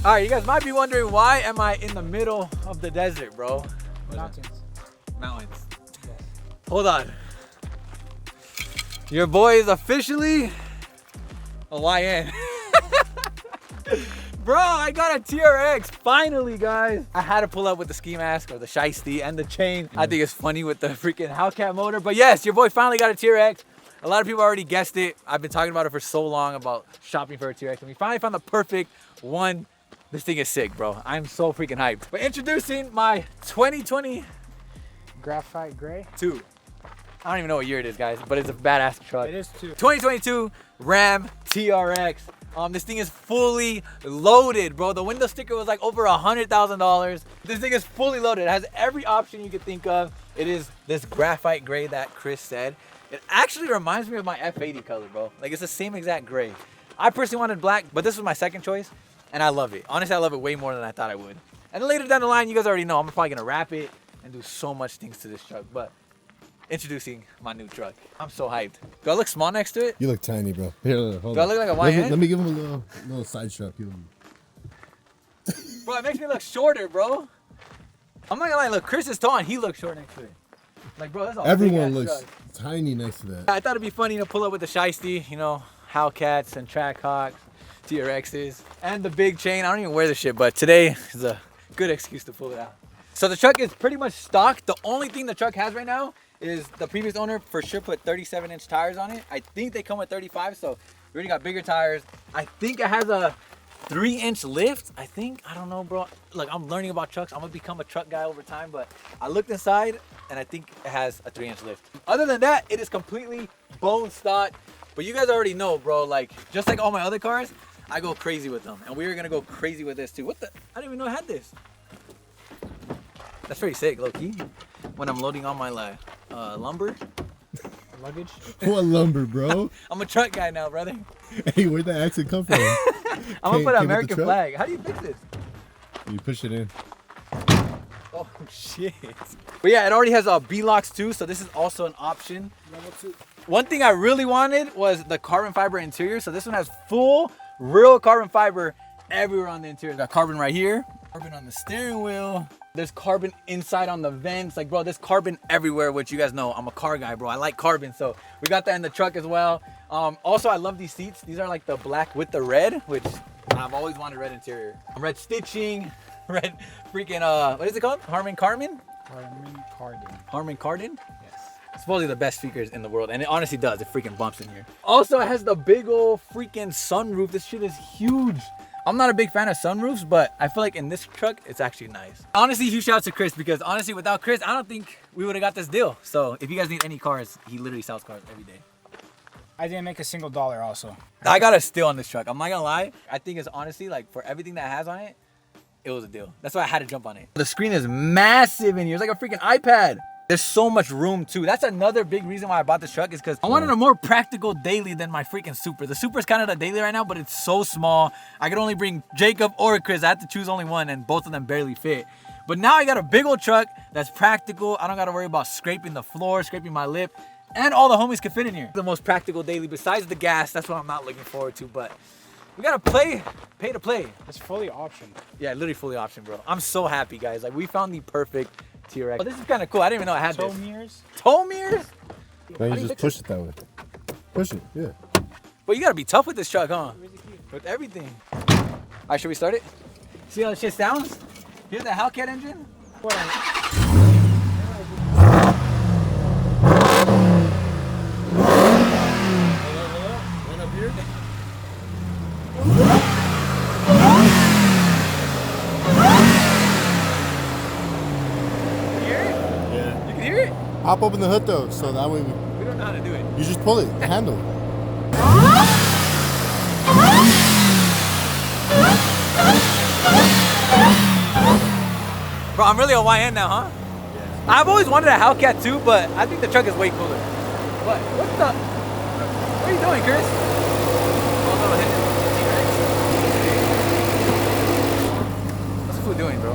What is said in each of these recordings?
All right, you guys might be wondering, why am I in the middle of the desert, bro? Mountains. Mountains. Yes. Hold on. Your boy is officially a YN. Bro, I got a TRX, finally, guys. I had to pull up with the ski mask or the shiesty and the chain. I think it's funny with the freaking Hellcat motor. But yes, your boy finally got a TRX. A lot of people already guessed it. I've been talking about it for so long, about shopping for a TRX, and we finally found the perfect one. This thing is sick, bro. I'm so freaking hyped. But introducing my 2022. Graphite gray. I don't even know what year it is, guys, but it's a badass truck. It is 2. 2022 Ram TRX. This thing is fully loaded, bro. The window sticker was like over $100,000. This thing is fully loaded. It has every option you could think of. It is this graphite gray that Chris said. It actually reminds me of my F80 color, bro. Like, it's the same exact gray. I personally wanted black, but this was my second choice, and I love it. Honestly, I love it way more than I thought I would. And then later down the line, you guys already know, I'm probably gonna wrap it and do so much things to this truck, but introducing my new truck. I'm so hyped. Do I look small next to it? You look tiny, bro. Here, hold Do I on. look like a YN? Let me give him a little side shot. Bro, it makes me look shorter, bro. I'm not gonna lie, look, Chris is tall and he looks short next to it. Like, bro, that's all. Everyone looks tiny next to that. I thought it'd be funny to pull up with the shiesty, you know, Hellcats and Trackhawks, TRXs, and the big chain. I don't even wear this shit, but today is a good excuse to pull it out. So the truck is pretty much stock. The only thing the truck has right now is the previous owner for sure put 37-inch tires on it. I think they come with 35, so we already got bigger tires. I think it has a 3-inch lift. I don't know, bro. Look, I'm learning about trucks. I'm gonna become a truck guy over time, but I looked inside and I think it has a 3-inch lift. Other than that, it is completely bone stock. But you guys already know, bro, like, just like all my other cars, I go crazy with them. And we are gonna go crazy with this too. What the? I didn't even know I had this. That's pretty sick, low key. When I'm loading on my lumber. Luggage. What lumber, bro? I'm a truck guy now, brother. Hey, where'd that accent come from? I'm gonna put an American flag. How do you fix this? You push it in. Oh shit. But yeah, it already has B-locks too, so this is also an option. Level 2. One thing I really wanted was the carbon fiber interior. So this one has full, real carbon fiber everywhere on the interior. Got carbon right here, carbon on the steering wheel. There's carbon inside on the vents. Like, bro, there's carbon everywhere, which you guys know, I'm a car guy, bro. I like carbon, so we got that in the truck as well. Also, I love these seats. These are like the black with the red, which I've always wanted red interior. Red stitching, red freaking, what is it called? Harman Kardon? Harman Kardon? Yes. Supposedly the best speakers in the world, and it honestly does. It freaking bumps in here. Also, it has the big old freaking sunroof. This shit is huge. I'm not a big fan of sunroofs, but I feel like in this truck, it's actually nice. Honestly, huge shout out to Chris, because honestly, without Chris, I don't think we would have got this deal. So if you guys need any cars, he literally sells cars every day. I didn't make a single dollar also. I got a steal on this truck. I'm not gonna lie. I think it's honestly, like, for everything that it has on it, it was a deal. That's why I had to jump on it. The screen is massive in here. It's like a freaking iPad. There's so much room too. That's another big reason why I bought this truck, is because I wanted a more practical daily than my freaking Super. The Super is kind of the daily right now, but it's so small. I could only bring Jacob or Chris. I had to choose only one, and both of them barely fit. But now I got a big old truck that's practical. I don't got to worry about scraping the floor, scraping my lip, and all the homies can fit in here. The most practical daily besides the gas. That's what I'm not looking forward to, but we gotta pay to play. It's fully optioned. Yeah, literally fully optioned, bro. I'm so happy, guys. Like, we found the perfect TRX. Oh, this is kind of cool. I didn't even know I had Tow this. mirrors. Tow mirrors? Now you just push it that way. Push it, yeah. But you gotta be tough with this truck, huh? With everything. All right, should we start it? See how the shit sounds? Here's the Hellcat engine. What? One up here. Yeah. You can hear it? Hop open the hood though, so that way We don't know how to do it. you just pull it, handle it. Bro, I'm really a YN now, huh? Yeah. I've always wanted a Hellcat too, but I think the truck is way cooler. What? What the? What are you doing, Chris? Oh, no, hit it. What's the fool doing, bro?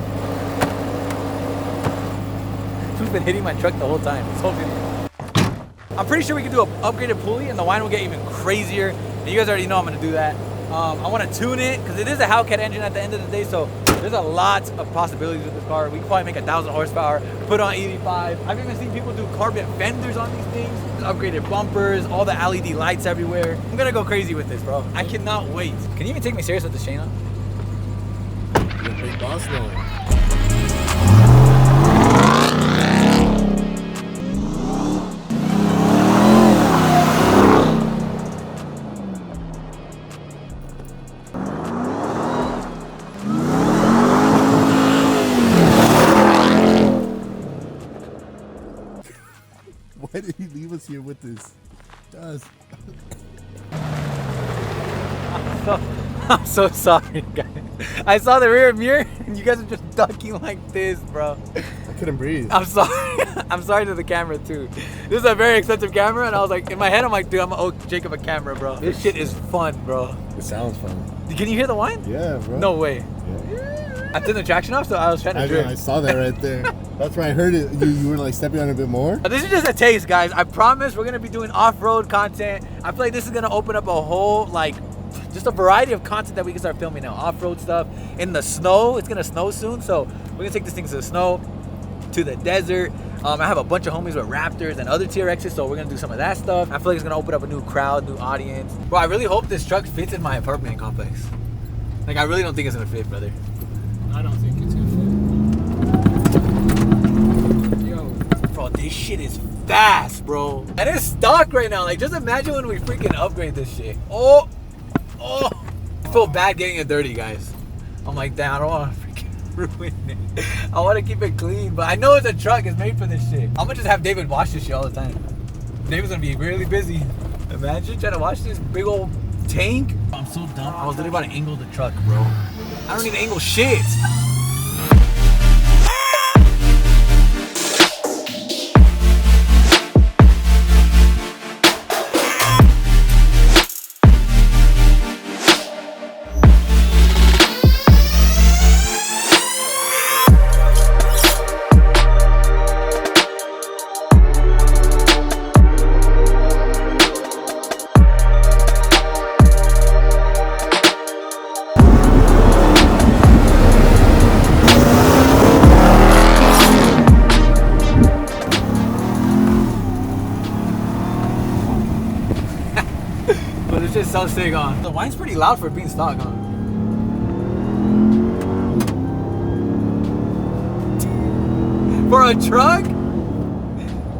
Who's been hitting my truck the whole time? This whole video. I'm pretty sure we can do an upgraded pulley and the wine will get even crazier. And you guys already know I'm gonna do that. I want to tune it because it is a Hellcat engine at the end of the day, so there's a lot of possibilities with this car. We can probably make 1,000 horsepower, put on 85. I've even seen people do carbon fenders on these things, upgraded bumpers, all the LED lights everywhere. I'm gonna go crazy with this, bro. I cannot wait. Can you even take me serious with this chain on? You're a big boss now. Why did he leave us here with this dust? I'm so sorry, guys. I saw the rear mirror and you guys are just ducking like this, bro. I couldn't breathe. I'm sorry. I'm sorry to the camera too. This is a very expensive camera, and I was like, in my head, I'm like, dude, I'm gonna owe Jacob a camera, bro. This shit is fun, bro. It sounds fun. Can you hear the whine? Yeah, bro. No way. Yeah. I turned the traction off, so I was trying to drift. I saw that right there. That's why I heard it. You were like stepping on it a bit more. This is just a taste, guys. I promise we're gonna be doing off-road content. I feel like this is gonna open up a whole, like, just a variety of content that we can start filming now. Off-road stuff, in the snow. It's gonna snow soon, so we're gonna take this thing to the snow, to the desert. I have a bunch of homies with Raptors and other TRXs, so we're gonna do some of that stuff. I feel like it's gonna open up a new crowd, new audience. Bro, I really hope this truck fits in my apartment complex. Like, I really don't think it's gonna fit, brother. I don't think it's gonna fit. Yo. Bro, this shit is fast, bro. And it's stock right now. Like, just imagine when we freaking upgrade this shit. Oh. I feel bad getting it dirty, guys. I'm like, damn, I don't want to freaking ruin it. I want to keep it clean, but I know it's a truck. It's made for this shit. I'm gonna just have David wash this shit all the time. David's gonna be really busy. Imagine trying to wash this big old tank. I'm so dumb. I was literally about to angle the truck, bro. I don't need to angle shit. But it's just so sick on. The wine's pretty loud for being stock, huh? For a truck?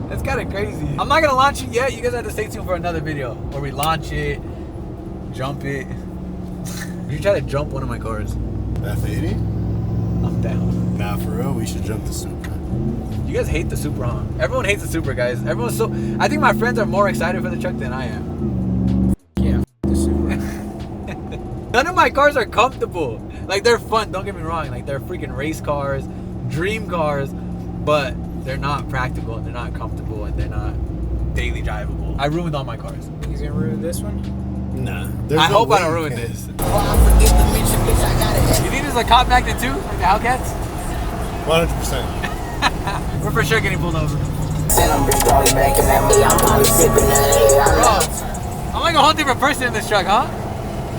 That's kind of crazy. I'm not gonna launch it yet. You guys have to stay tuned for another video where we launch it, jump it. We should try to jump one of my cars. F80? I'm down. Nah, for real, we should jump the Supra. You guys hate the Supra, huh? Everyone hates the Supra, guys. Everyone's so. I think my friends are more excited for the truck than I am. Yeah, the Supra. None of my cars are comfortable. Like, they're fun, don't get me wrong. Like, they're freaking race cars, dream cars, but they're not practical and they're not comfortable and they're not daily drivable. I ruined all my cars. He's gonna ruin this one? Nah. I hope I don't ruin this. You think this is a cop magnet too? Like the Hellcats? 100%. We're for sure getting pulled over. Bro, I'm like a whole different person in this truck, huh?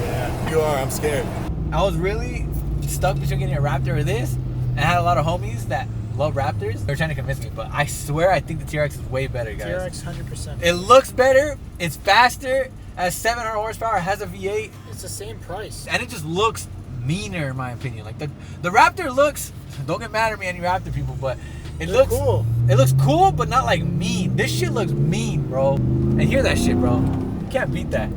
Yeah, you are. I'm scared. I was really stuck between getting a Raptor or this, and I had a lot of homies that love Raptors. They're trying to convince me, but I swear I think the TRX is way better, guys. TRX 100%. It looks better, it's faster, has 700 horsepower, has a V8. It's the same price. And it just looks meaner, in my opinion. Like the Raptor looks, don't get mad at me, any Raptor people, but it looks cool. It looks cool, but not like mean. This shit looks mean, bro. And hear that shit, bro. You can't beat that.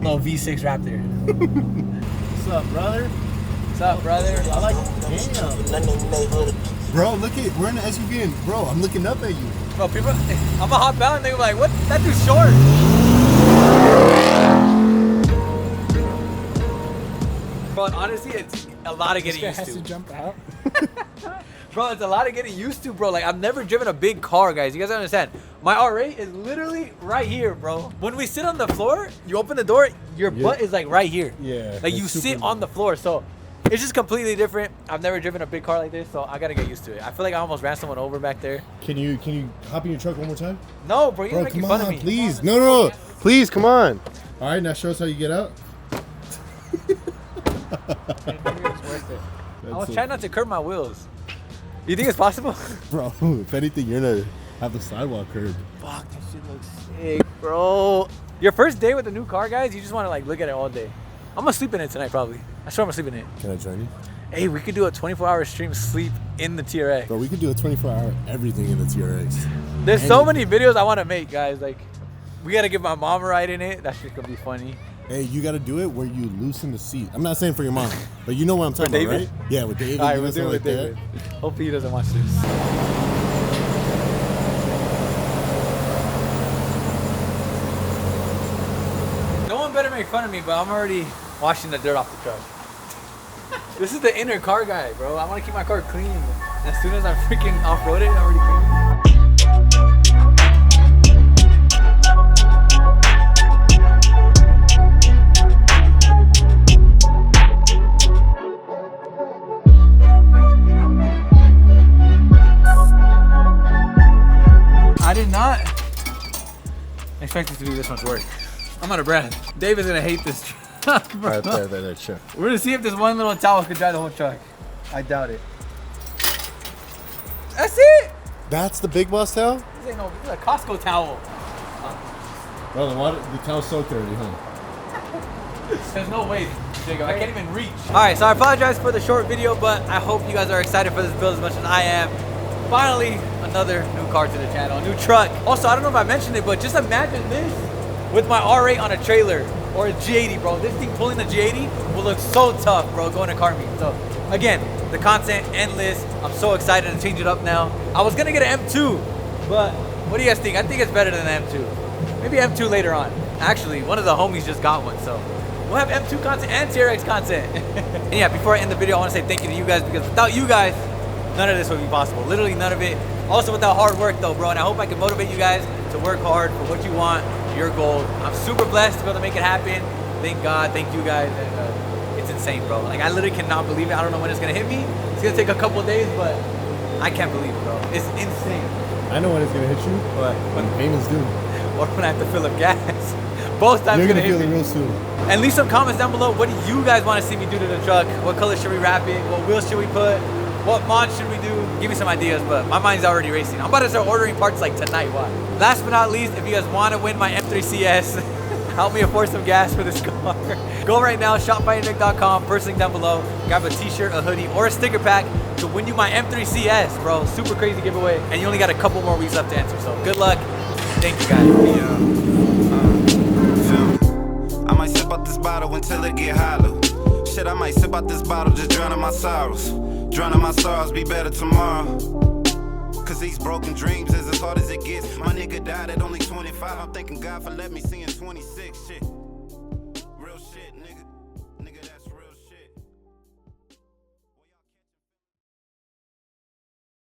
Little V6 Raptor. What's up, brother? What's up, brother? I like it. Damn. Bro, look at, we're in the SUV and bro, I'm looking up at you. Bro, people, I'm gonna hop out and they're like, what? That dude's short. Bro, honestly, it's a lot of getting This guy used has to to. jump out. Bro, it's a lot of getting used to, bro. Like, I've never driven a big car, guys. You guys understand? My R8 is literally right here, bro. When we sit on the floor, you open the door, your butt is like right here. Yeah. Like, you sit on the floor, so it's just completely different. I've never driven a big car like this, so I gotta get used to it. I feel like I almost ran someone over back there. Can you hop in your truck one more time? No, bro, you're Bro, making come fun of on, me. please. No. Please, come on. All right, now show us how you get out. It's worth it. I was trying not to curb my wheels. You think it's possible? Bro, if anything, you're gonna have the sidewalk curb. Fuck, this shit looks sick, bro. Your first day with a new car, guys, you just want to like look at it all day. I'm gonna sleep in it tonight, probably. I swear I'm gonna sleep in it. Can I join you? Hey, we could do a 24-hour stream sleep in the TRX. Bro, we could do a 24-hour everything in the TRX. There's so many videos I want to make, guys. Like, we gotta give my mom a ride in it. That shit's gonna be funny. Hey, you gotta do it where you loosen the seat. I'm not saying for your mom, but you know what I'm talking about, David? right? Yeah, with David. All right, you we'll do it with like David. Hopefully he doesn't watch this. No one better make fun of me, but I'm already washing the dirt off the truck. This is the inner car guy, bro. I want to keep my car clean. As soon as I'm freaking off-roaded, I'm already clean. I did not expect it to do this much work. I'm out of breath. Dave is gonna hate this truck, bro. Right there, sure. We're gonna see if this one little towel could dry the whole truck. I doubt it. That's it! That's the big boss towel? This ain't no, this is a Costco towel. Bro, the towel's soaked already, huh? There's no way, Jacob. I can't even reach. Alright, so I apologize for the short video, but I hope you guys are excited for this build as much as I am. Finally, another new car to the channel, a new truck. Also, I don't know if I mentioned it, but just imagine this with my R8 on a trailer or a G80, bro. This thing pulling the G80 will look so tough, bro, going to car meet. So, again, the content endless. I'm so excited to change it up now. I was gonna get an M2, but what do you guys think? I think it's better than an M2. Maybe M2 later on. Actually, one of the homies just got one, so we'll have M2 content and TRX content. And yeah, before I end the video, I want to say thank you to you guys, because without you guys, none of this would be possible. Literally none of it. Also without hard work though, bro. And I hope I can motivate you guys to work hard for what you want, your goals. I'm super blessed to be able to make it happen. Thank God, thank you guys. And it's insane, bro. Like, I literally cannot believe it. I don't know when it's gonna hit me. It's gonna take a couple of days, but I can't believe it, bro. It's insane. I know when it's gonna hit you. What? When payments due. Or when I have to fill up gas. Both times You're it's gonna feel hit it me. real soon. And leave some comments down below. What do you guys want to see me do to the truck? What color should we wrap it? What wheels should we put? What mod should we do? Give me some ideas, but my mind's already racing. I'm about to start ordering parts like tonight. Why? Last but not least, if you guys want to win my M3 CS, help me afford some gas for this car. Go right now, shop FindingNick.com, first link down below. Grab a t-shirt, a hoodie, or a sticker pack to win you my M3 CS, bro. Super crazy giveaway. And you only got a couple more weeks left to answer, so good luck. Thank you, guys. I might sip out this bottle until it get hollow. Shit, I might sip out this bottle, just drowning my sorrows. Drowning my sorrows, be better tomorrow. Cause these broken dreams is as hard as it gets. My nigga died at only 25. I'm thanking God for letting me see in 26. Shit.